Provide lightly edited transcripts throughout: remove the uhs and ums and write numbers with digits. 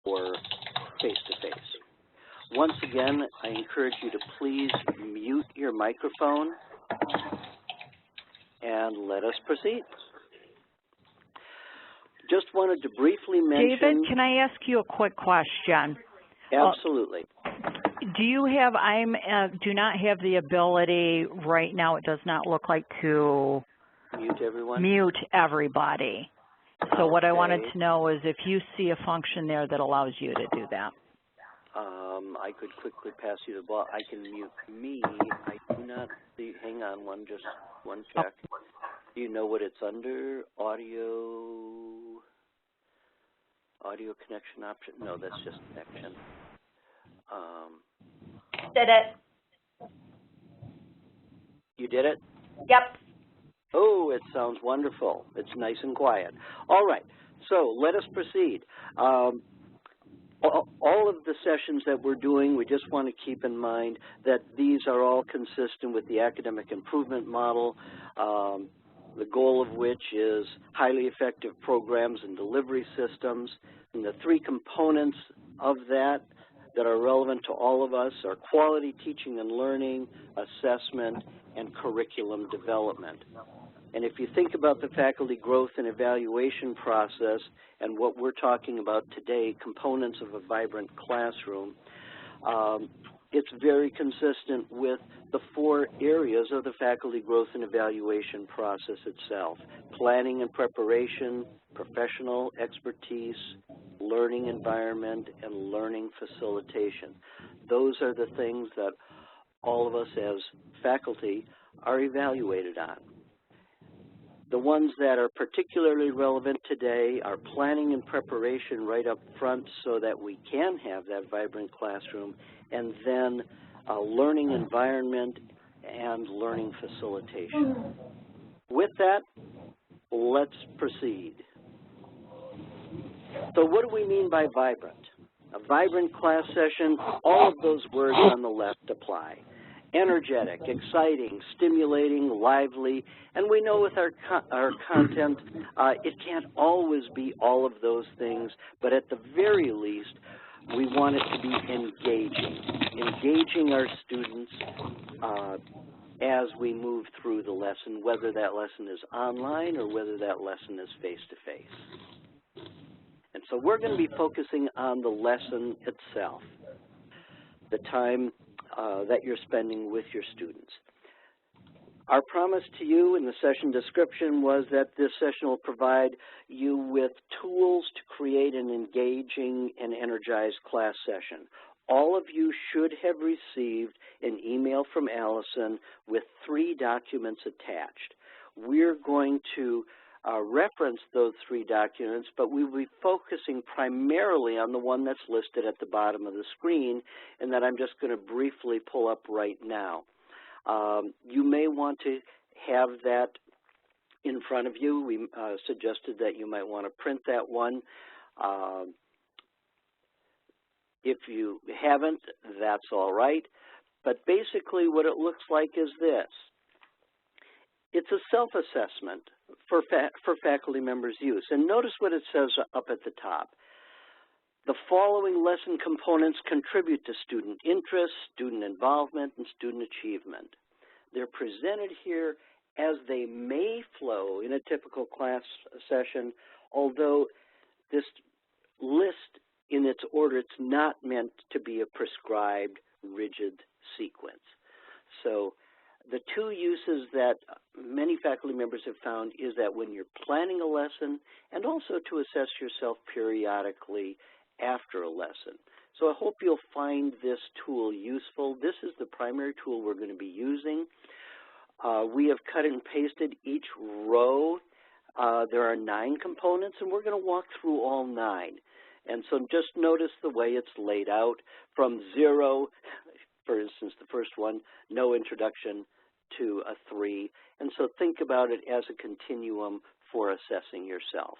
or face-to-face. Once again, I encourage you to please mute your microphone and let us proceed. Just wanted to briefly mention... David, can I ask you a quick question? Absolutely. Do you have, do not have the ability right now, it does not look like, to mute everyone? Mute everybody. So what I wanted to know is if you see a function there that allows you to do that. I could quickly pass you the ball. I can mute me. I do not see, hang on just one check. Do you know what it's under? Audio connection option? No, that's just connection. Did it. You did it? Yep. Oh, it sounds wonderful. It's nice and quiet. All right, so let us proceed. All of the sessions that we're doing, we just want to keep in mind that these are all consistent with the academic improvement model, the goal of which is highly effective programs and delivery systems. And the three components of that are relevant to all of us are quality teaching and learning, assessment, and curriculum development. And if you think about the faculty growth and evaluation process and what we're talking about today, components of a vibrant classroom, it's very consistent with the four areas of the faculty growth and evaluation process itself: planning and preparation, professional expertise, learning environment, and learning facilitation. Those are the things that all of us as faculty are evaluated on. The ones that are particularly relevant today are planning and preparation right up front so that we can have that vibrant classroom, and then learning environment and learning facilitation. With that, let's proceed. So what do we mean by vibrant? A vibrant class session, all of those words on the left apply. Energetic, exciting, stimulating, lively, and we know with our content, it can't always be all of those things, but at the very least, we want it to be engaging our students as we move through the lesson, whether that lesson is online or whether that lesson is face-to-face. And so we're going to be focusing on the lesson itself, the time that you're spending with your students. Our promise to you in the session description was that this session will provide you with tools to create an engaging and energized class session. All of you should have received an email from Allison with 3 documents attached. We're going to reference those 3 documents, but we will be focusing primarily on the one that's listed at the bottom of the screen and that I'm just going to briefly pull up right now. You may want to have that in front of you. We suggested that you might want to print that one. If you haven't, that's all right. But basically what it looks like is this. It's a self-assessment for faculty members' use. And notice what it says up at the top. The following lesson components contribute to student interest, student involvement, and student achievement. They're presented here as they may flow in a typical class session, although this list in its order, it's not meant to be a prescribed, rigid sequence. So the 2 uses that many faculty members have found is that when you're planning a lesson and also to assess yourself periodically after a lesson. So I hope you'll find this tool useful. This is the primary tool we're going to be using. We have cut and pasted each row. There are 9 components, and we're going to walk through all 9. And so just notice the way it's laid out from 0, for instance, the first one, no introduction, to a 3. And so think about it as a continuum for assessing yourself.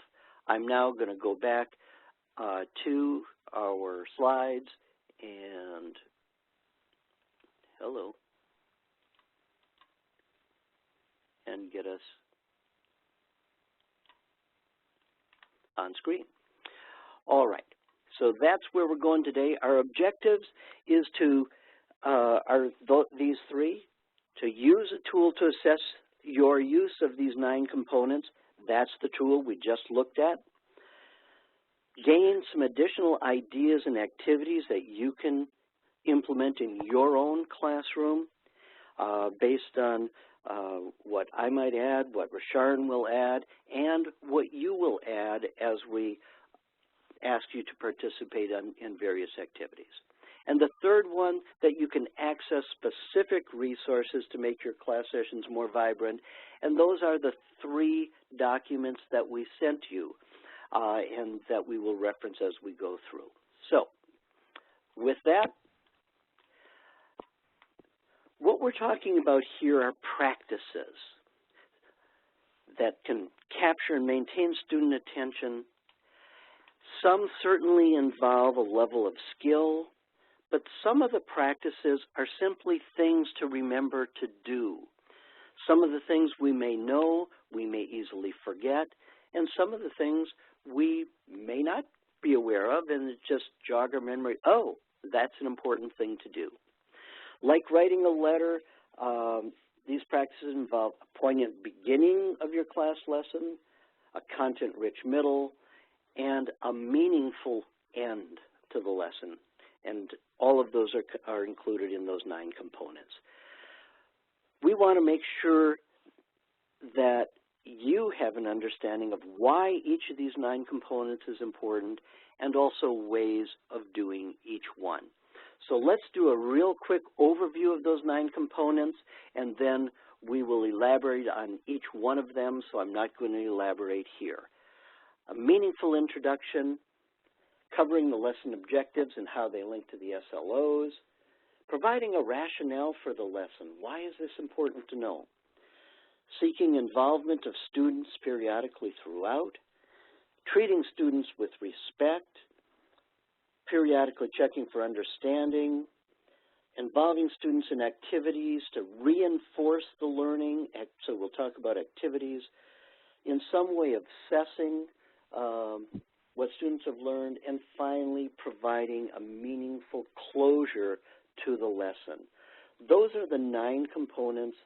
I'm now going to go back to our slides and and get us on screen. All right. So that's where we're going today. Our objectives is to, these three, to use a tool to assess your use of these 9 components. That's the tool we just looked at. Gain some additional ideas and activities that you can implement in your own classroom based on what I might add, what Rasharn will add, and what you will add as we ask you to participate in various activities. And the third one, that you can access specific resources to make your class sessions more vibrant, and those are the 3 documents that we sent you and that we will reference as we go through. So, with that, what we're talking about here are practices that can capture and maintain student attention. Some certainly involve a level of skill, but some of the practices are simply things to remember to do. Some of the things we may know, we may easily forget, and some of the things we may not be aware of and just jog our memory. Oh, that's an important thing to do. Like writing a letter, these practices involve a poignant beginning of your class lesson, a content-rich middle, and a meaningful end to the lesson. And all of those are included in those 9 components. We want to make sure that you have an understanding of why each of these 9 components is important and also ways of doing each one. So let's do a real quick overview of those 9 components, and then we will elaborate on each one of them, so I'm not going to elaborate here. A meaningful introduction, covering the lesson objectives and how they link to the SLOs, providing a rationale for the lesson. Why is this important to know? Seeking involvement of students periodically throughout, treating students with respect, periodically checking for understanding, involving students in activities to reinforce the learning, so we'll talk about activities, in some way assessing what students have learned, and finally providing a meaningful closure to the lesson. Those are the 9 components,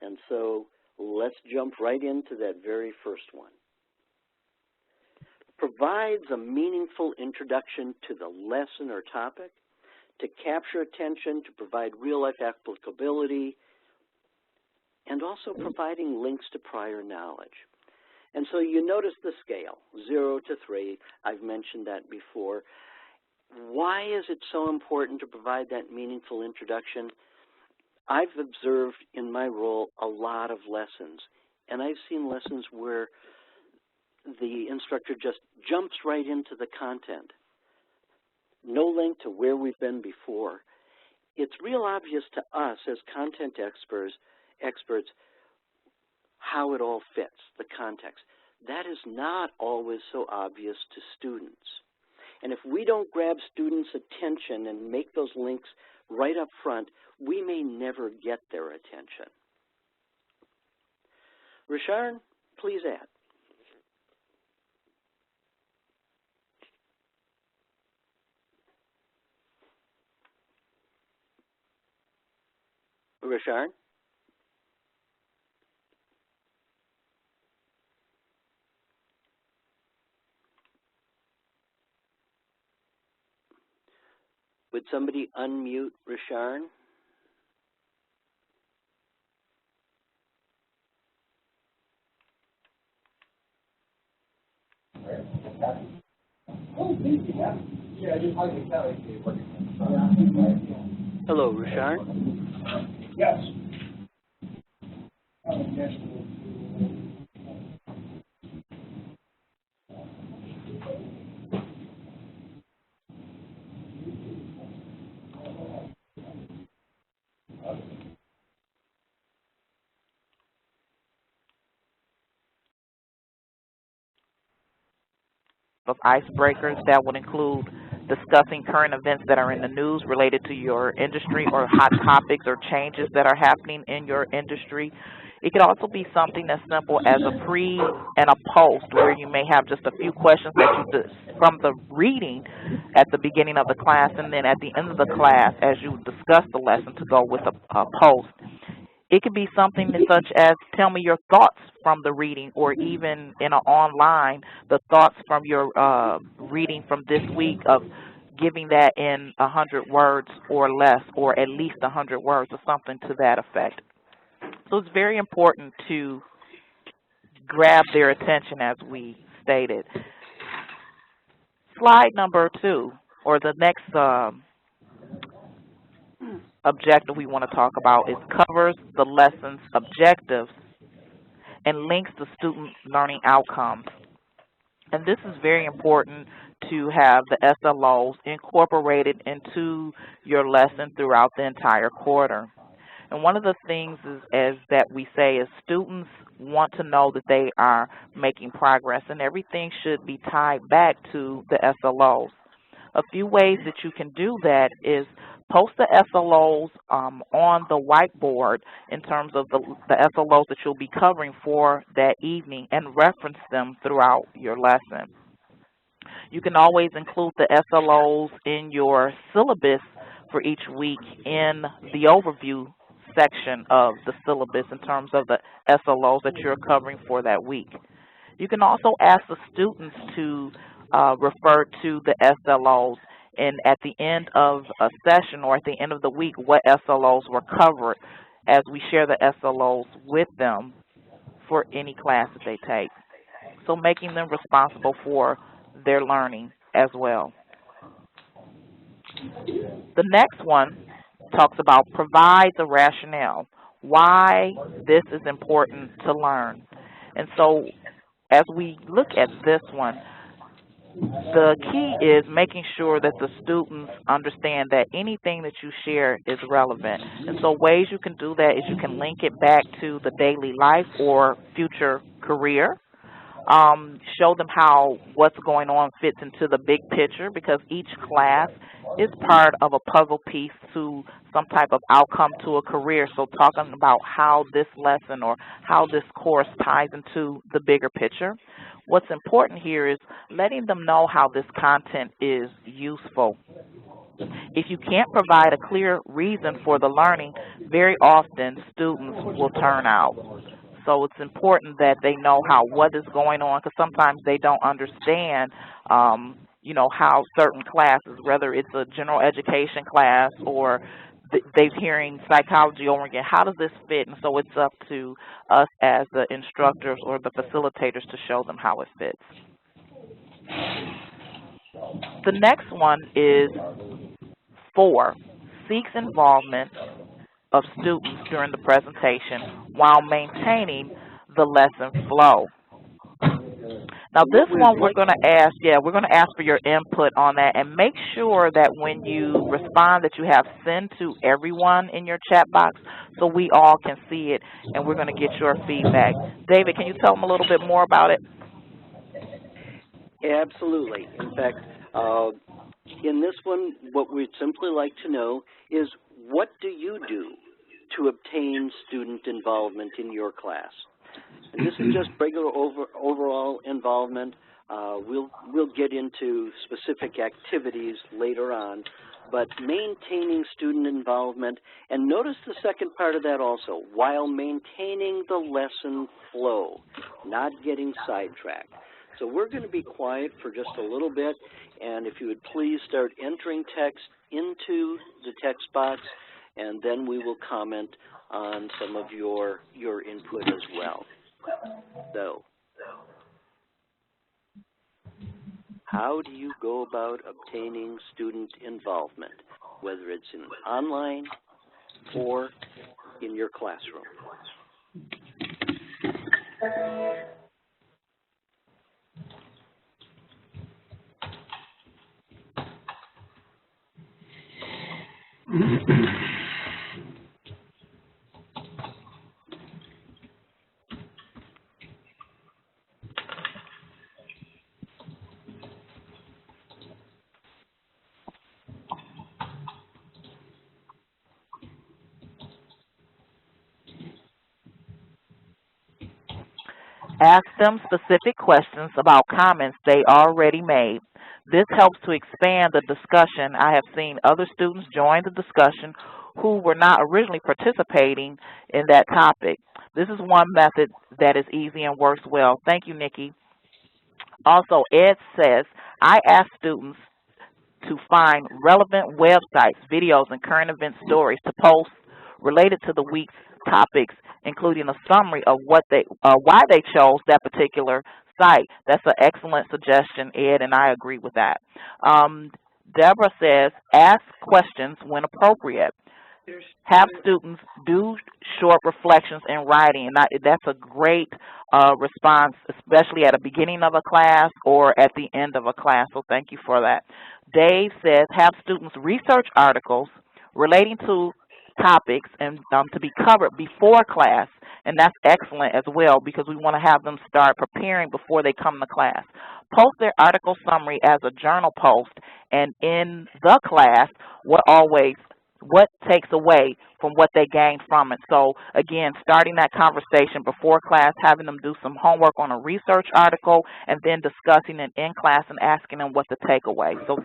and so let's jump right into that very first one. Provides a meaningful introduction to the lesson or topic, to capture attention, to provide real-life applicability, and also providing links to prior knowledge. And so you notice the scale, 0 to 3. I've mentioned that before. Why is it so important to provide that meaningful introduction? I've observed in my role a lot of lessons, and I've seen lessons where the instructor just jumps right into the content. No link to where we've been before. It's real obvious to us as content experts how it all fits, the context. That is not always so obvious to students. And if we don't grab students' attention and make those links right up front, we may never get their attention. Rasharn, please add. Rasharn? Would somebody unmute Rasharn? Hello, Rasharn? Yes. Of icebreakers that would include discussing current events that are in the news related to your industry or hot topics or changes that are happening in your industry. It could also be something as simple as a pre and a post, where you may have just a few questions that you from the reading at the beginning of the class, and then at the end of the class, as you discuss the lesson, to go with a post. It could be something such as, tell me your thoughts from the reading, or even in an online, the thoughts from your reading from this week, of giving that in 100 words or less, or at least 100 words, or something to that effect. So it's very important to grab their attention, as we stated. Slide number 2, or the next objective we want to talk about, is covers the lesson's objectives and links to student learning outcomes. And this is very important to have the SLOs incorporated into your lesson throughout the entire quarter. And one of the things is that we say is students want to know that they are making progress, and everything should be tied back to the SLOs. A few ways that you can do that is post the SLOs on the whiteboard in terms of the SLOs that you'll be covering for that evening, and reference them throughout your lesson. You can always include the SLOs in your syllabus for each week in the overview section of the syllabus in terms of the SLOs that you're covering for that week. You can also ask the students to refer to the SLOs, and at the end of a session or at the end of the week, what SLOs were covered, as we share the SLOs with them for any class that they take. So making them responsible for their learning as well. The next one talks about provide the rationale, why this is important to learn. And so as we look at this one, the key is making sure that the students understand that anything that you share is relevant. And so ways you can do that is you can link it back to the daily life or future career. Show them how what's going on fits into the big picture, because each class is part of a puzzle piece to some type of outcome to a career. So talking about how this lesson or how this course ties into the bigger picture. What's important here is letting them know how this content is useful. If you can't provide a clear reason for the learning, very often students will turn out. So it's important that they know what is going on, because sometimes they don't understand, how certain classes, whether it's a general education class or they're hearing psychology over again, how does this fit? And so it's up to us as the instructors or the facilitators to show them how it fits. The next one is 4, seeks involvement of students during the presentation while maintaining the lesson flow. Now this one we're going to ask for your input on that, and make sure that when you respond that you have send to everyone in your chat box so we all can see it, and we're going to get your feedback. David, can you tell them a little bit more about it? Absolutely. In fact, in this one, what we'd simply like to know is, what do you do to obtain student involvement in your class? And this is just regular overall involvement. We'll get into specific activities later on, but maintaining student involvement, and notice the second part of that also, while maintaining the lesson flow, not getting sidetracked. So we're going to be quiet for just a little bit, and if you would please start entering text into the text box, and then we will comment on some of your input as well. So, how do you go about obtaining student involvement, whether it's in online or in your classroom? Ask them specific questions about comments they already made. This helps to expand the discussion. I have seen other students join the discussion who were not originally participating in that topic. This is one method that is easy and works well. Thank you, Nikki. Also, Ed says, I ask students to find relevant websites, videos, and current event stories to post related to the week's topics, including a summary of why they chose that particular site. That's an excellent suggestion, Ed, and I agree with that. Deborah says, ask questions when appropriate. Have students do short reflections in writing, and that's a great response, especially at the beginning of a class or at the end of a class, so thank you for that. Dave says, have students research articles relating to topics and to be covered before class, and that's excellent as well because we want to have them start preparing before they come to class. Post their article summary as a journal post, and in the class, what takes away from what they gained from it. So, again, starting that conversation before class, having them do some homework on a research article, and then discussing it in class and asking them what the takeaway. So,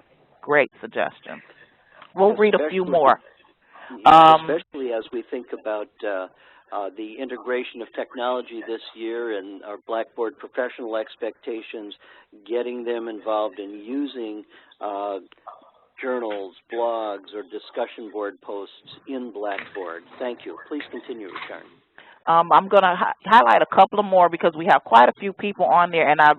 great suggestion. We'll read a few more. Especially as we think about the integration of technology this year and our Blackboard professional expectations, getting them involved in using journals, blogs, or discussion board posts in Blackboard. Thank you. Please continue, Sharon. I'm going to highlight a couple of more because we have quite a few people on there, and I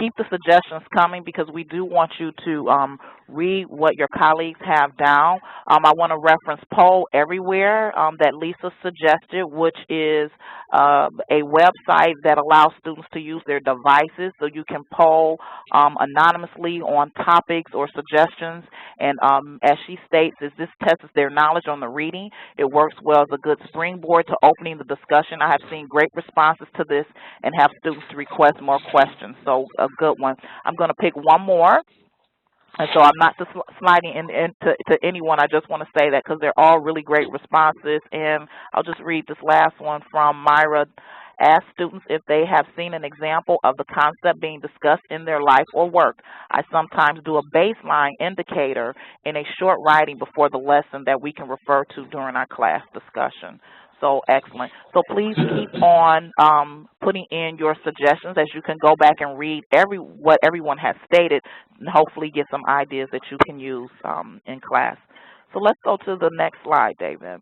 keep the suggestions coming because we do want you to read what your colleagues have down. I want to reference Poll Everywhere that Lisa suggested, which is a website that allows students to use their devices so you can poll anonymously on topics or suggestions. And as she states, this tests their knowledge on the reading. It works well as a good springboard to opening the discussion. I have seen great responses to this and have students request more questions, so a good one. I'm going to pick one more, and so I'm not just sliding into anyone. I just want to say that because they're all really great responses, and I'll just read this last one from Myra. Ask students if they have seen an example of the concept being discussed in their life or work. I sometimes do a baseline indicator in a short writing before the lesson that we can refer to during our class discussion. So excellent. So please keep on putting in your suggestions as you can go back and read what everyone has stated and hopefully get some ideas that you can use in class. So let's go to the next slide, David.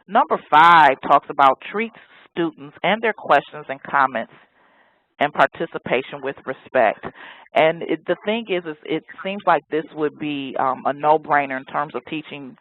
Number 5 talks about treat students and their questions and comments and participation with respect. And the thing is it seems like this would be a no-brainer in terms of teaching,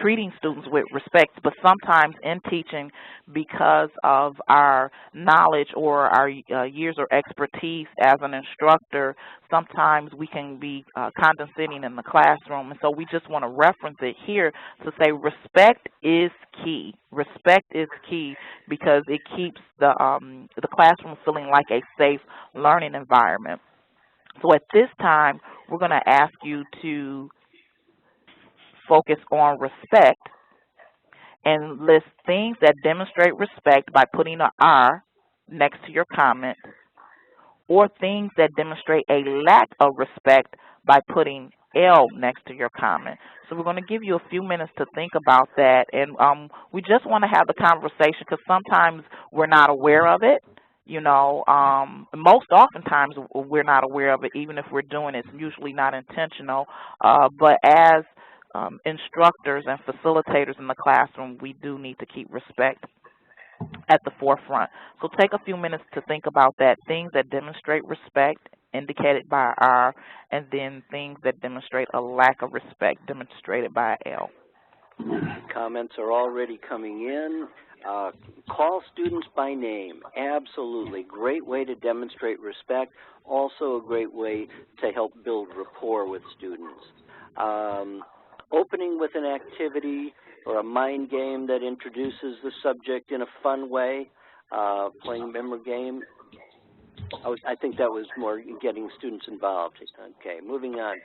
treating students with respect, but sometimes in teaching, because of our knowledge or our years or expertise as an instructor, sometimes we can be condescending in the classroom, and so we just want to reference it here to say respect is key. Respect is key because it keeps the classroom feeling like a safe learning environment. So at this time, we're going to ask you to focus on respect and list things that demonstrate respect by putting an R next to your comment, or things that demonstrate a lack of respect by putting L next to your comment. So we're going to give you a few minutes to think about that, and we just want to have the conversation because sometimes we're not aware of it. You know, most oftentimes we're not aware of it, even if we're doing it. It's usually not intentional, but as instructors and facilitators in the classroom, we do need to keep respect at the forefront. So take a few minutes to think about that. Things that demonstrate respect, indicated by R, and then things that demonstrate a lack of respect, demonstrated by L. Comments are already coming in. Call students by name. Absolutely. Great way to demonstrate respect. Also a great way to help build rapport with students. Opening with an activity or a mind game that introduces the subject in a fun way, playing memory game. I think that was more getting students involved. Okay, moving on.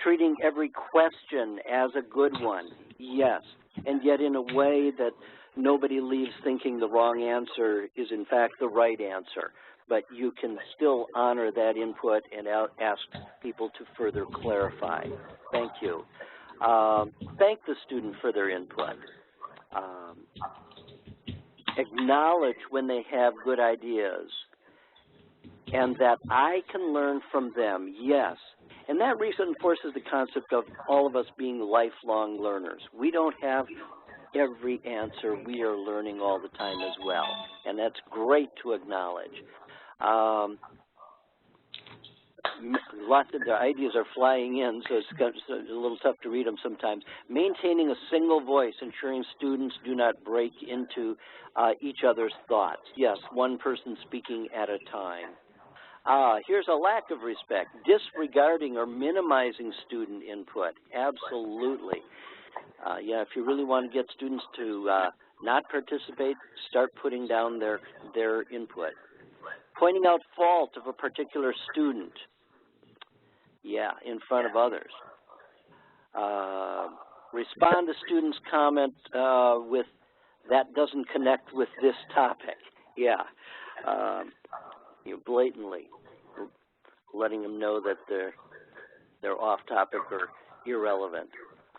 Treating every question as a good one. Yes, and yet in a way that nobody leaves thinking the wrong answer is in fact the right answer. But you can still honor that input and ask people to further clarify. Thank you. Thank the student for their input. Acknowledge when they have good ideas and that I can learn from them, yes. And that reinforces the concept of all of us being lifelong learners. We don't have every answer. We are learning all the time as well, and that's great to acknowledge. Lots of their ideas are flying in, so it's a little tough to read them sometimes. Maintaining a single voice, ensuring students do not break into each other's thoughts. Yes, one person speaking at a time. Here's a lack of respect, disregarding or minimizing student input. Absolutely. Yeah, if you really want to get students to not participate, start putting down their input. Pointing out fault of a particular student. Yeah, in front of others. Respond to students' comment with, that doesn't connect with this topic. Yeah, blatantly letting them know that they're off topic or irrelevant.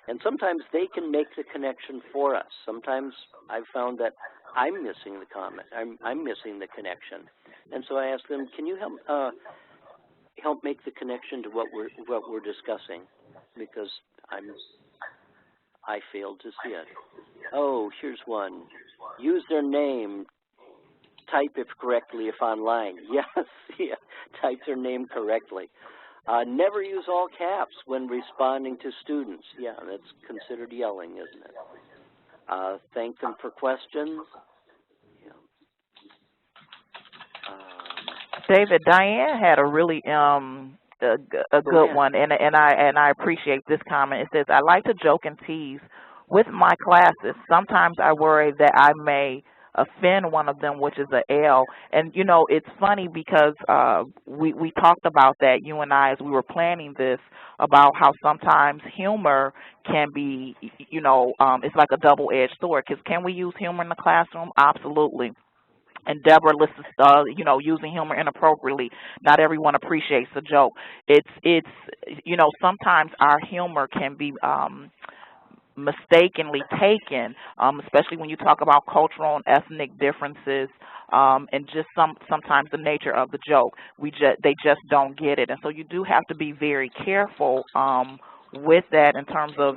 And sometimes they can make the connection for us. Sometimes I've found that I'm missing the comment. I'm missing the connection. And so I ask them, can you help make the connection to what we're discussing? Because I failed to see it. Oh, here's one. Use their name. Type if correctly if online. Yes, yeah, type their name correctly. Never use all caps when responding to students. Yeah, that's considered yelling, isn't it? Thank them for questions. David, Diane had a really a good one, and I appreciate this comment. It says, I like to joke and tease with my classes. Sometimes I worry that I may offend one of them, which is a L. And, you know, it's funny because we talked about that, you and I, as we were planning this, about how sometimes humor can be, you know, it's like a double-edged sword. Because can we use humor in the classroom? Absolutely. And Deborah lists, you know, using humor inappropriately. Not everyone appreciates the joke. It's you know, sometimes our humor can be mistakenly taken, especially when you talk about cultural and ethnic differences, and just sometimes the nature of the joke. They just don't get it, and so you do have to be very careful with that in terms of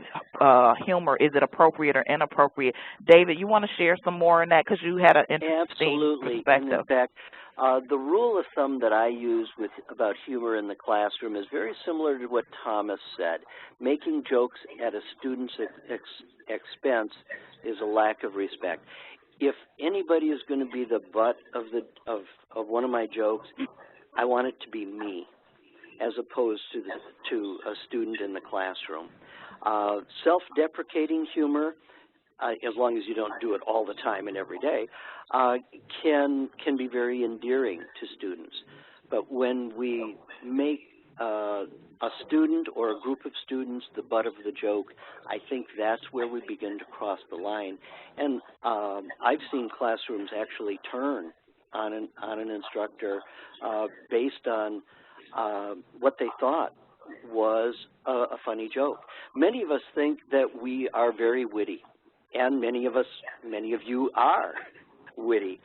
humor. Is it appropriate or inappropriate? David, you want to share some more on that because you had an interesting perspective. In fact, the rule of thumb that I use about humor in the classroom is very similar to what Thomas said. Making jokes at a student's expense is a lack of respect. If anybody is going to be the butt of one of my jokes, I want it to be me, as opposed to a student in the classroom. Self-deprecating humor, as long as you don't do it all the time and every day, can be very endearing to students. But when we make a student or a group of students the butt of the joke, I think that's where we begin to cross the line. And I've seen classrooms actually turn on an instructor based on what they thought was a funny joke. Many of us think that we are very witty, and many of you are witty.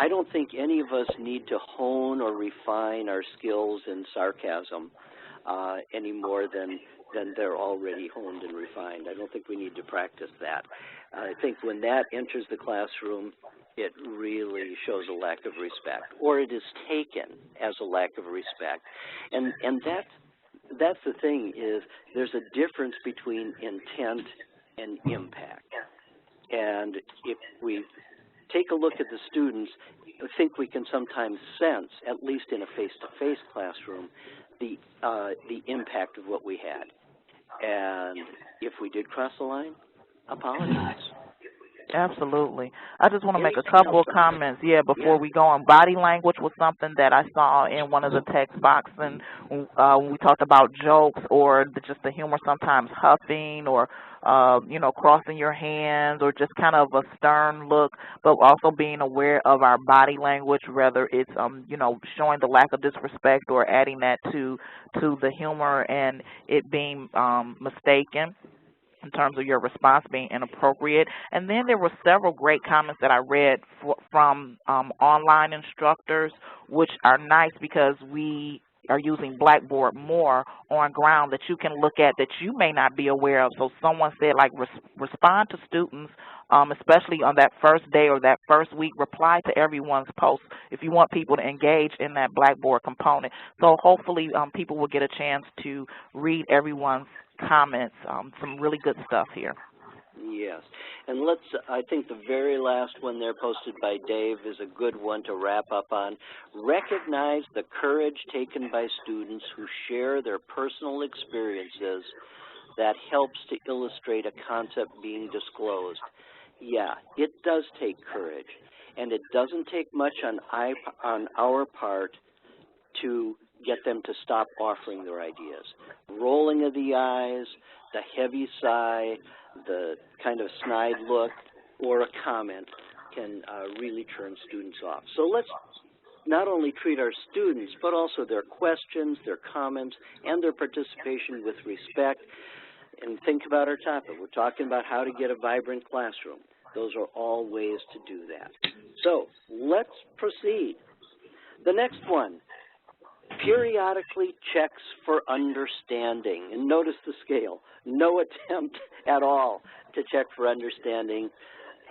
I don't think any of us need to hone or refine our skills in sarcasm any more than they're already honed and refined. I don't think we need to practice that. I think when that enters the classroom, it really shows a lack of respect, or it is taken as a lack of respect. And that's the thing, is there's a difference between intent and impact. And if we take a look at the students, I think we can sometimes sense, at least in a face-to-face classroom, the impact of what we had. And if we did cross the line, apologize. Absolutely. I just want to make a Anything couple else of on that? comments, yeah, Yeah. before we go on. Body language was something that I saw in one of the text boxes, and when we talked about jokes or just the humor, sometimes huffing or, crossing your hands or just kind of a stern look, but also being aware of our body language, whether it's, showing the lack of disrespect or adding that to the humor and it being mistaken in terms of your response being inappropriate. And then there were several great comments that I read from online instructors, which are nice because we are using Blackboard more on ground that you can look at that you may not be aware of. So someone said, like, respond to students, especially on that first day or that first week, reply to everyone's post if you want people to engage in that Blackboard component. So hopefully people will get a chance to read everyone's comments. Some really good stuff here. Yes. And I think the very last one there posted by Dave is a good one to wrap up on. Recognize the courage taken by students who share their personal experiences that helps to illustrate a concept being disclosed. Yeah, it does take courage, and it doesn't take much on our part to get them to stop offering their ideas. Rolling of the eyes, the heavy sigh, the kind of snide look, or a comment can really turn students off. So let's not only treat our students, but also their questions, their comments, and their participation with respect. And think about our topic. We're talking about how to get a vibrant classroom. Those are all ways to do that. So let's proceed. The next one, periodically checks for understanding. And notice the scale. No attempt at all to check for understanding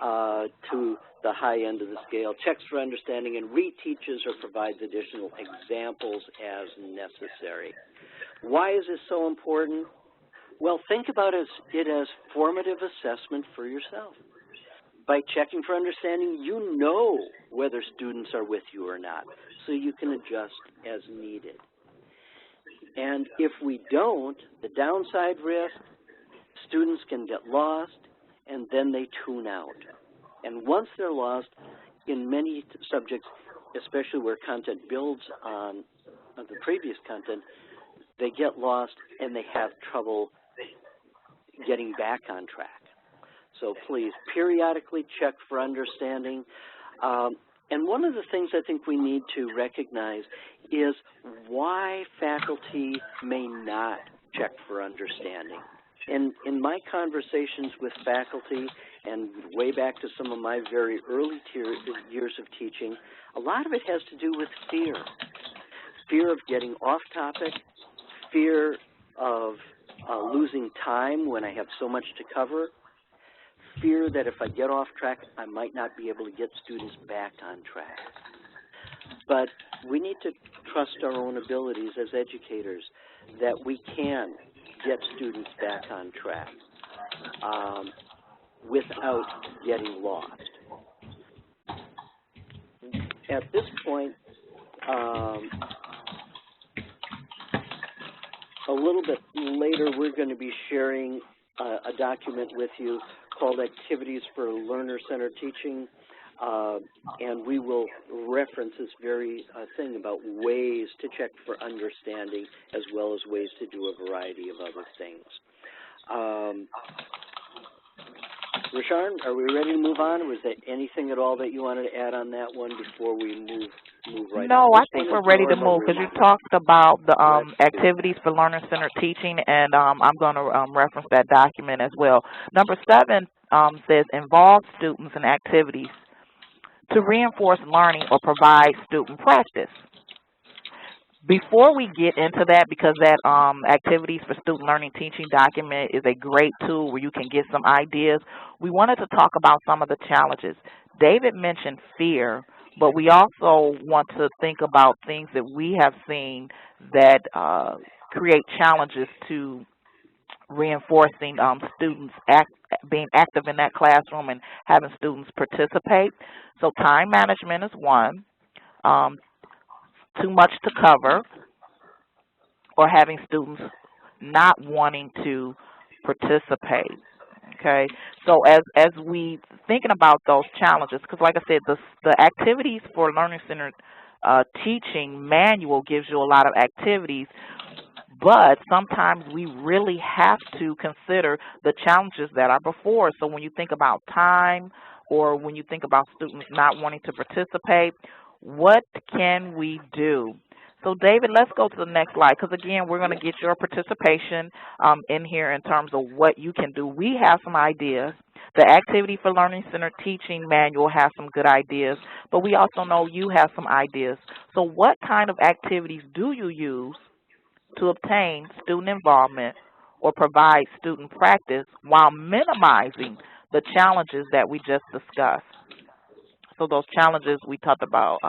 to the high end of the scale. Checks for understanding and reteaches or provides additional examples as necessary. Why is this so important? Well, think about it as formative assessment for yourself. By checking for understanding, you know whether students are with you or not, so you can adjust as needed. And if we don't, the downside risk, students can get lost, and then they tune out. And once they're lost, in many subjects, especially where content builds on the previous content, they get lost and they have trouble getting back on track. So please, periodically check for understanding. And one of the things I think we need to recognize is why faculty may not check for understanding. In my conversations with faculty, and way back to some of my very early years of teaching, a lot of it has to do with fear. Fear of getting off topic, fear of losing time when I have so much to cover, fear that if I get off track, I might not be able to get students back on track. But we need to trust our own abilities as educators that we can get students back on track without getting lost. At this point, a little bit later, we're going to be sharing a document with you called Activities for Learner-Centered Teaching, and we will reference this very thing about ways to check for understanding as well as ways to do a variety of other things. Rasharn, are we ready to move on? Was there anything at all that you wanted to add on that one before we move right on? No, I think we're ready to move because you talked about the activities for learner-centered teaching, and I'm going to reference that document as well. Number 7 says involve students in activities to reinforce learning or provide student practice. Before we get into that, because that Activities for Student Learning Teaching document is a great tool where you can get some ideas, we wanted to talk about some of the challenges. David mentioned fear, but we also want to think about things that we have seen that create challenges to reinforcing students being active in that classroom and having students participate. So time management is one. Too much to cover, or having students not wanting to participate. Okay, so as we thinking about those challenges, because like I said, the activities for Learning Centered teaching manual gives you a lot of activities, but sometimes we really have to consider the challenges that are before us. So when you think about time, or when you think about students not wanting to participate, what can we do? So David, let's go to the next slide, because again, we're going to get your participation in here in terms of what you can do. We have some ideas. The Activity for Learning Centered Teaching Manual has some good ideas, but we also know you have some ideas. So what kind of activities do you use to obtain student involvement or provide student practice while minimizing the challenges that we just discussed? So those challenges we talked about,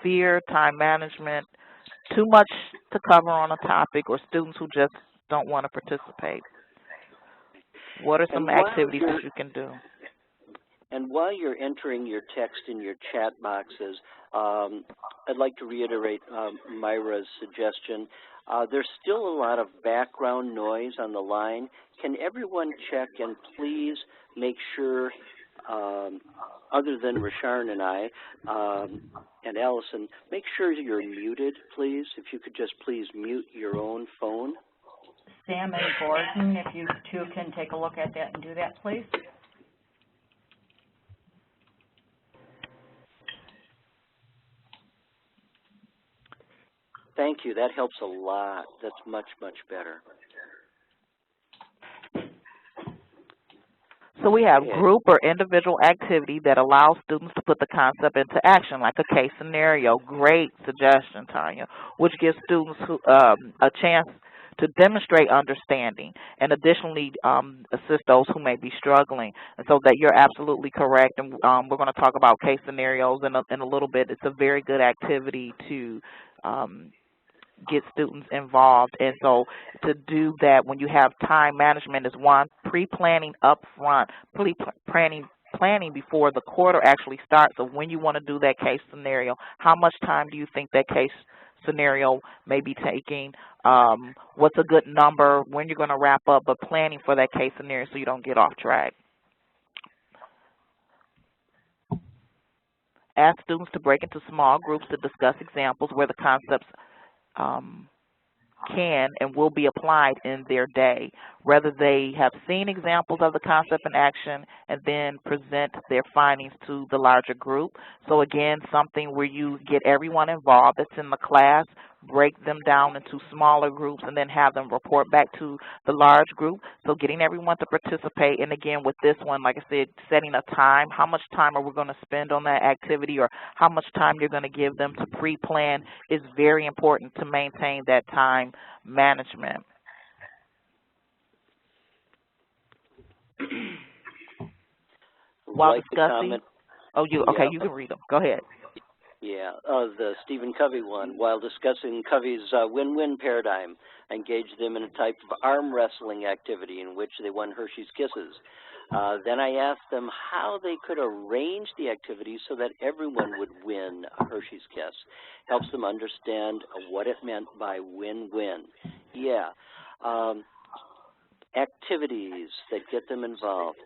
fear, time management, too much to cover on a topic, or students who just don't want to participate. What are some activities that you can do? And while you're entering your text in your chat boxes, I'd like to reiterate Myra's suggestion. There's still a lot of background noise on the line. Can everyone check and please make sure, other than Rasharn and I and Allison, make sure you're muted, please. If you could just please mute your own phone. Sam and Gordon, if you two can take a look at that and do that, please. Thank you. That helps a lot. That's much, much better. So we have group or individual activity that allows students to put the concept into action, like a case scenario. Great suggestion, Tanya, which gives students a chance to demonstrate understanding and additionally assist those who may be struggling. And so that you're absolutely correct. And we're going to talk about case scenarios in a little bit. It's a very good activity to get students involved. And so to do that, when you have time management is one, pre-planning up front, planning before the quarter actually starts of when you want to do that case scenario. How much time do you think that case scenario may be taking? What's a good number, when you're going to wrap up, but planning for that case scenario so you don't get off track. Ask students to break into small groups to discuss examples where the concepts can and will be applied in their day. Whether they have seen examples of the concept in action and then present their findings to the larger group. So again, something where you get everyone involved that's in the class, break them down into smaller groups, and then have them report back to the large group. So getting everyone to participate, and again with this one, like I said, setting a time. How much time are we going to spend on that activity, or how much time you're going to give them to pre-plan is very important to maintain that time management. While discussing, you can read them. Go ahead. Yeah, the Stephen Covey one. While discussing Covey's win-win paradigm, engage them in a type of arm wrestling activity in which they won Hershey's Kisses. Then I asked them how they could arrange the activity so that everyone would win a Hershey's Kiss. Helps them understand what it meant by win-win. Yeah, activities that get them involved.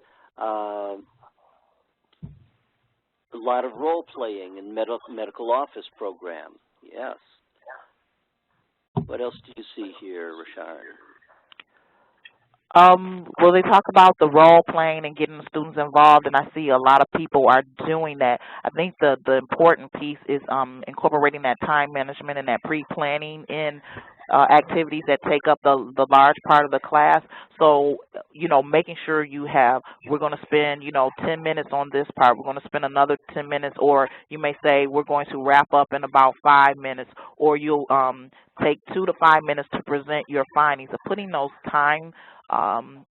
A lot of role-playing in medical office program. Yes. What else do you see here, Rasharn? Well, they talk about the role-playing and getting the students involved, and I see a lot of people are doing that. I think the important piece is incorporating that time management and that pre-planning in activities that take up the large part of the class. So, making sure you have, we're going to spend, 10 minutes on this part. We're going to spend another 10 minutes, or you may say we're going to wrap up in about 5 minutes, or you'll take 2 to 5 minutes to present your findings. So putting those time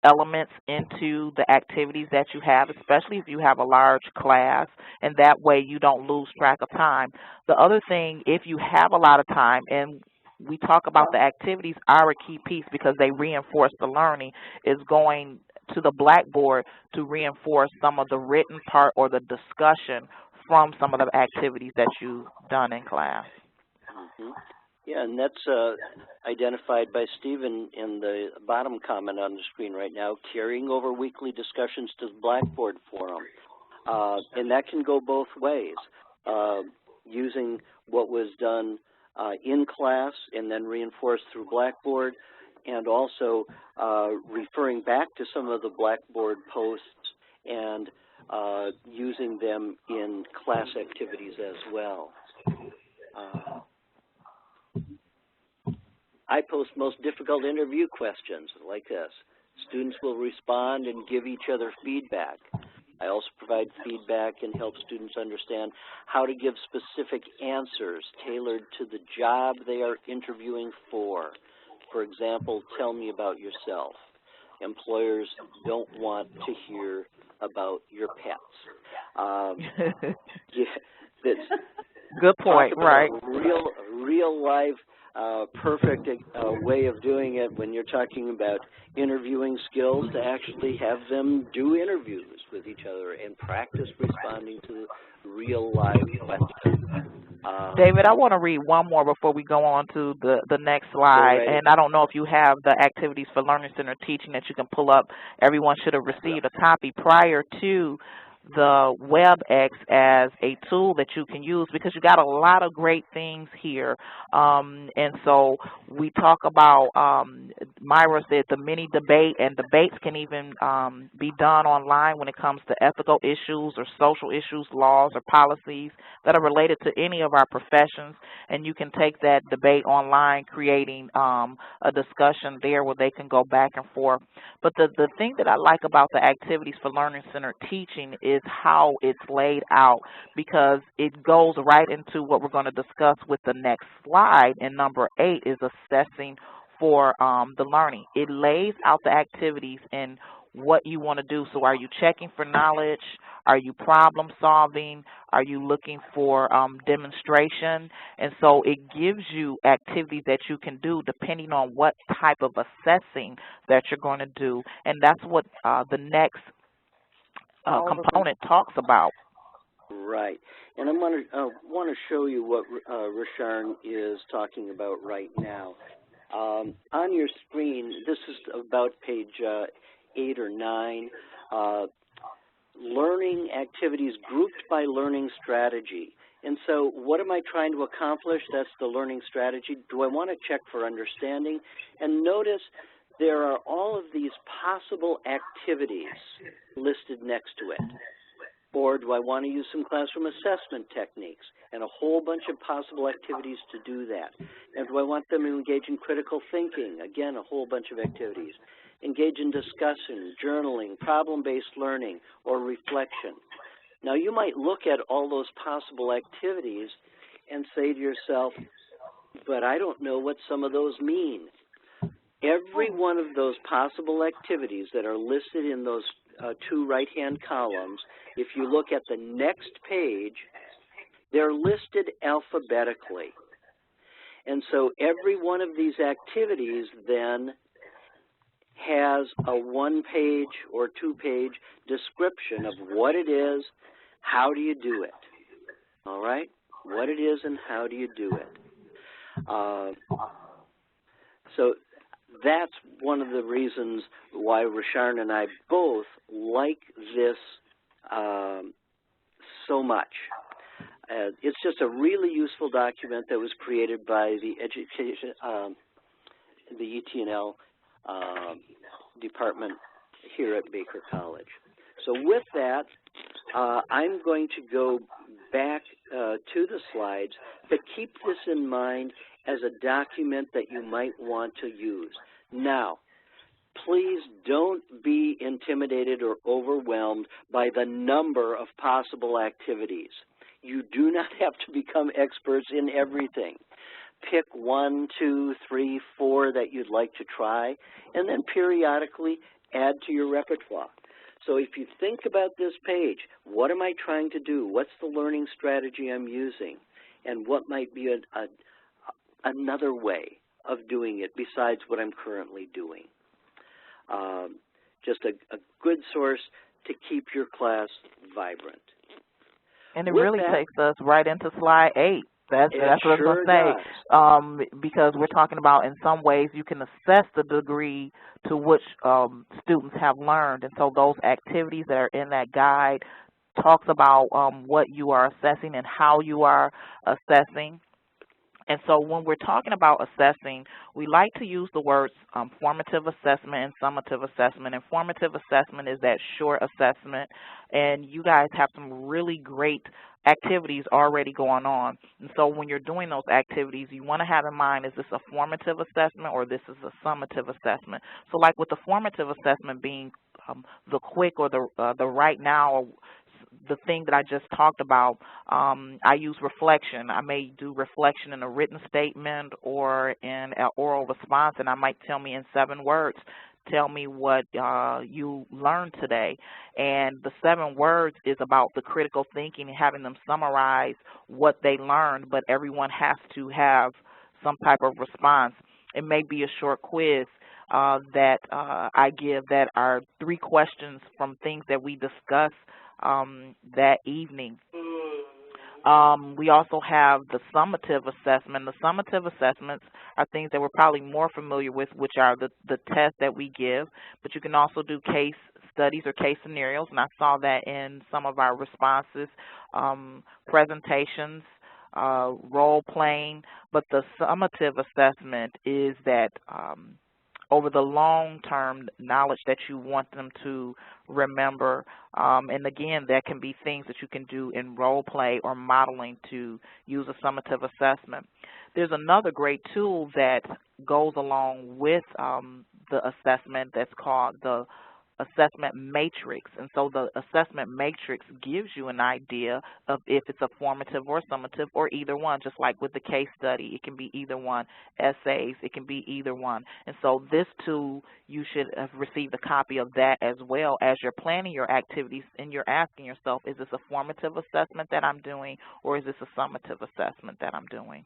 elements into the activities that you have, especially if you have a large class, and that way you don't lose track of time. The other thing, if you have a lot of time, and we talk about the activities are a key piece because they reinforce the learning, is going to the blackboard to reinforce some of the written part or the discussion from some of the activities that you've done in class. Mm-hmm. Yeah, and that's identified by Stephen in the bottom comment on the screen right now, carrying over weekly discussions to the Blackboard forum. And that can go both ways, using what was done in class and then reinforced through Blackboard, and also referring back to some of the Blackboard posts and using them in class activities as well. I post most difficult interview questions like this. Students will respond and give each other feedback. I also provide feedback and help students understand how to give specific answers tailored to the job they are interviewing for. For example, tell me about yourself. Employers don't want to hear about your pets. Yeah, good point, right? Real life, perfect way of doing it when you're talking about interviewing skills, to actually have them do interviews with each other and practice responding to real live questions. David, I want to read one more before we go on to the next slide. And I don't know if you have the activities for Learning Center teaching that you can pull up. Everyone should have received a copy prior to the WebEx as a tool that you can use, because you got a lot of great things here. And so we talk about, Myra said, the mini debate, and debates can even be done online when it comes to ethical issues or social issues, laws or policies that are related to any of our professions. And you can take that debate online, creating a discussion there where they can go back and forth. But the thing that I like about the activities for Learning Center teaching is how it's laid out, because it goes right into what we're going to discuss with the next slide. And number 8 is assessing for the learning. It lays out the activities and what you want to do. So are you checking for knowledge? Are you problem solving? Are you looking for demonstration? And so it gives you activities that you can do depending on what type of assessing that you're going to do. And that's what the next component talks about. Right. And I want to show you what Rasharn is talking about right now. On your screen, this is about page 8 or 9, learning activities grouped by learning strategy. And so what am I trying to accomplish? That's the learning strategy. Do I want to check for understanding? And notice there are all of these possible activities listed next to it. Or do I want to use some classroom assessment techniques and a whole bunch of possible activities to do that? And do I want them to engage in critical thinking? Again, a whole bunch of activities. Engage in discussion, journaling, problem-based learning, or reflection. Now, you might look at all those possible activities and say to yourself, but I don't know what some of those mean. Every one of those possible activities that are listed in those 2 right-hand columns, if you look at the next page, they're listed alphabetically. And so every one of these activities then has a 1-page or 2-page description of what it is, how do you do it, all right? What it is and how do you do it. So that's one of the reasons why Rasharn and I both like this so much. It's just a really useful document that was created by the ET&L department here at Baker College. So with that, I'm going to go back to the slides, but keep this in mind as a document that you might want to use. Now, please don't be intimidated or overwhelmed by the number of possible activities. You do not have to become experts in everything. Pick 1, 2, 3, 4 that you'd like to try, and then periodically add to your repertoire. So if you think about this page, what am I trying to do? What's the learning strategy I'm using? And what might be another way of doing it besides what I'm currently doing? Just a good source to keep your class vibrant. And it really takes us right into slide 8. That's It what I was going sure to say, does. because we're talking about in some ways you can assess the degree to which students have learned. And so those activities that are in that guide talks about what you are assessing and how you are assessing. And so when we're talking about assessing, we like to use the words formative assessment and summative assessment. And formative assessment is that short assessment, and you guys have some really great activities already going on. And so when you're doing those activities, you want to have in mind, is this a formative assessment or this is a summative assessment? So like with the formative assessment being the quick or the right now, or the thing that I just talked about, I use reflection. I may do reflection in a written statement or in an oral response, and I might tell me in 7 words, tell me what you learned today. And the 7 words is about the critical thinking and having them summarize what they learned, but everyone has to have some type of response. It may be a short quiz that I give that are 3 questions from things that we discuss that evening. We also have the summative assessment. The summative assessments are things that we're probably more familiar with, which are the tests that we give, but you can also do case studies or case scenarios, and I saw that in some of our responses, presentations, role playing. But the summative assessment is that over the long-term knowledge that you want them to remember. And again, that can be things that you can do in role play or modeling to use a summative assessment. There's another great tool that goes along with the assessment that's called the assessment matrix. And so the assessment matrix gives you an idea of if it's a formative or summative or either one, just like with the case study. It can be either one. Essays, it can be either one. And so this tool, you should have received a copy of that as well as you're planning your activities, and you're asking yourself, is this a formative assessment that I'm doing, or is this a summative assessment that I'm doing?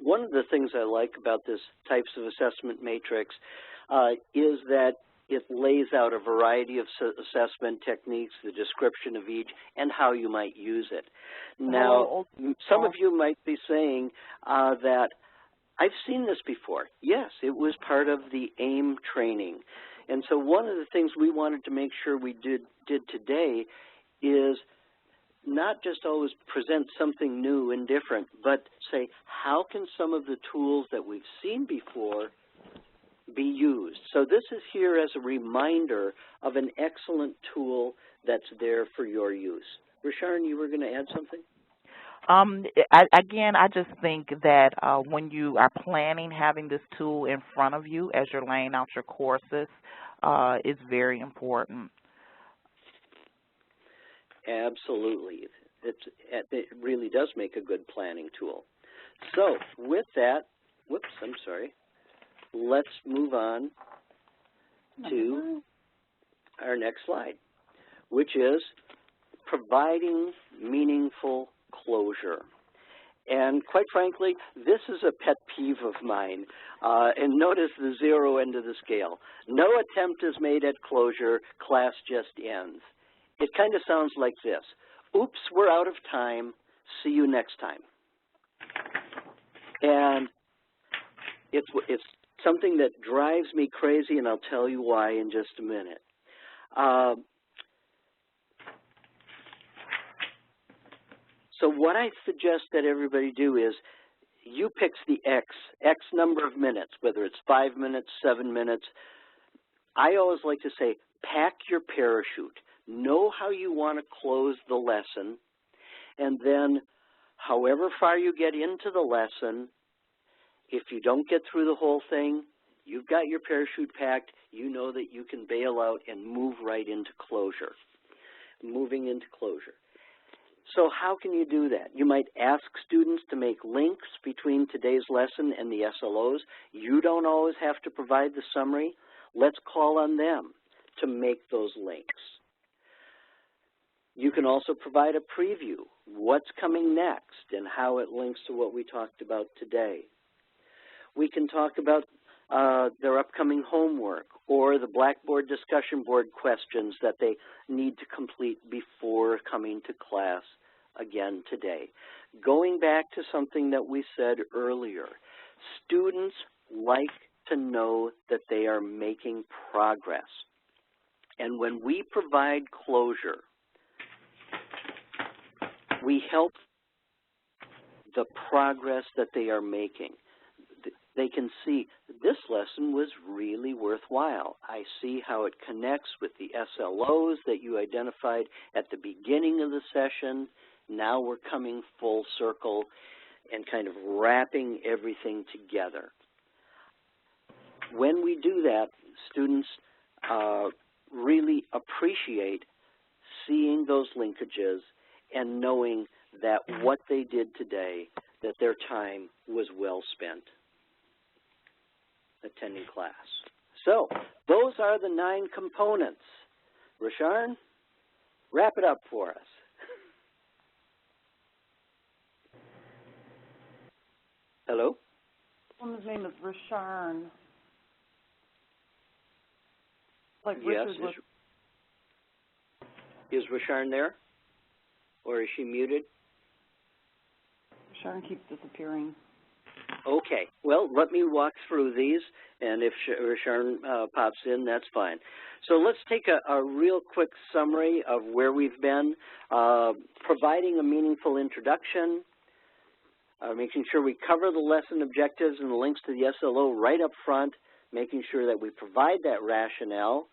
One of the things I like about this types of assessment matrix is that it lays out a variety of assessment techniques, the description of each, and how you might use it. Now, some of you might be saying that I've seen this before. Yes, it was part of the AIM training. And so one of the things we wanted to make sure we did today is not just always present something new and different, but say, how can some of the tools that we've seen before be used? So this is here as a reminder of an excellent tool that's there for your use. Rasharn, you were going to add something? Again, I just think that when you are planning having this tool in front of you as you're laying out your courses, it's very important. Absolutely. It really does make a good planning tool. So with that, whoops, I'm sorry. Let's move on to our next slide, which is providing meaningful closure. And quite frankly, this is a pet peeve of mine. And notice the 0 end of the scale. No attempt is made at closure, class just ends. It kind of sounds like this. Oops, we're out of time. See you next time. And it's something that drives me crazy, and I'll tell you why in just a minute. So what I suggest that everybody do is you pick the X number of minutes, whether it's 5 minutes, 7 minutes. I always like to say, pack your parachute. Know how you want to close the lesson, and then however far you get into the lesson, if you don't get through the whole thing, you've got your parachute packed, you know that you can bail out and move right into closure, moving into closure. So how can you do that? You might ask students to make links between today's lesson and the SLOs. You don't always have to provide the summary. Let's call on them to make those links. You can also provide a preview, what's coming next and how it links to what we talked about today. We can talk about their upcoming homework or the Blackboard discussion board questions that they need to complete before coming to class again today. Going back to something that we said earlier, students like to know that they are making progress. And when we provide closure, we help the progress that they are making. They can see this lesson was really worthwhile. I see how it connects with the SLOs that you identified at the beginning of the session. Now we're coming full circle and kind of wrapping everything together. When we do that, students really appreciate seeing those linkages and knowing that what they did today, that their time was well spent attending class. So those are the 9 components. Rasharn, wrap it up for us. Hello? Woman's name is Rasharn. Like yes, Richard is Rasharn there? Or is she muted? Rasharn keeps disappearing. Okay, well, let me walk through these, and if Rasharn pops in, that's fine. So let's take a real quick summary of where we've been. Providing a meaningful introduction, making sure we cover the lesson objectives and the links to the SLO right up front, making sure that we provide that rationale,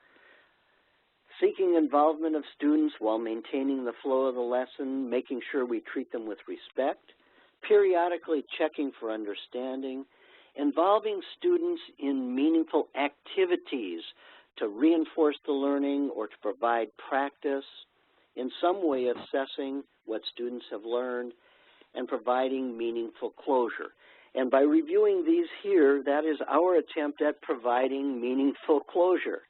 seeking involvement of students while maintaining the flow of the lesson, making sure we treat them with respect, periodically checking for understanding, involving students in meaningful activities to reinforce the learning or to provide practice, in some way assessing what students have learned, and providing meaningful closure. And by reviewing these here, that is our attempt at providing meaningful closure.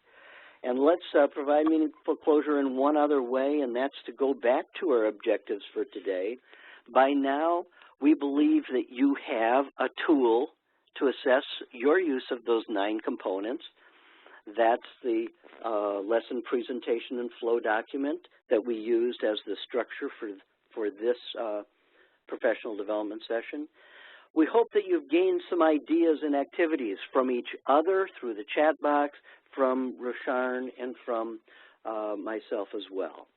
And let's provide meaningful closure in one other way, and that's to go back to our objectives for today. By now, we believe that you have a tool to assess your use of those 9 components. That's the lesson presentation and flow document that we used as the structure for this professional development session. We hope that you've gained some ideas and activities from each other through the chat box, from Rasharn, and from myself as well.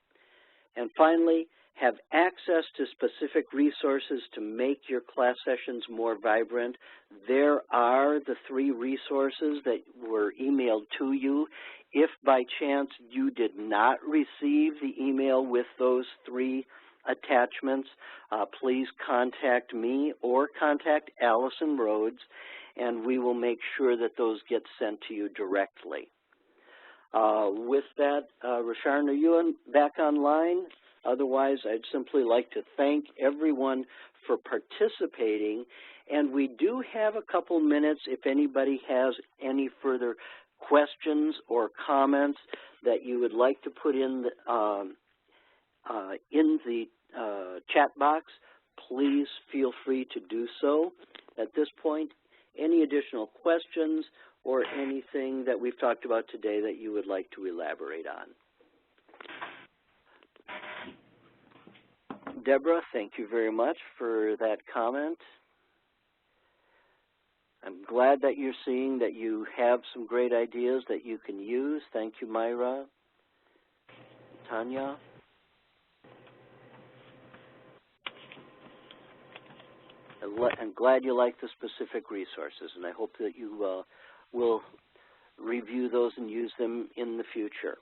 And finally, have access to specific resources to make your class sessions more vibrant. There are the 3 resources that were emailed to you. If by chance you did not receive the email with those 3 attachments, please contact me or contact Allison Rhodes, and we will make sure that those get sent to you directly. With that, Rasharn, are you back online? Otherwise, I'd simply like to thank everyone for participating, and we do have a couple minutes if anybody has any further questions or comments that you would like to put in the chat box. Please feel free to do so. At this point, any additional questions or anything that we've talked about today that you would like to elaborate on? Deborah, thank you very much for that comment. I'm glad that you're seeing that you have some great ideas that you can use. Thank you, Myra. Tanya? I'm glad you like the specific resources, and I hope that you will review those and use them in the future.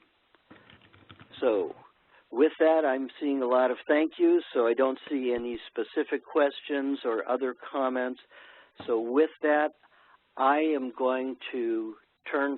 So, with that, I'm seeing a lot of thank yous, so I don't see any specific questions or other comments. So with that, I am going to turn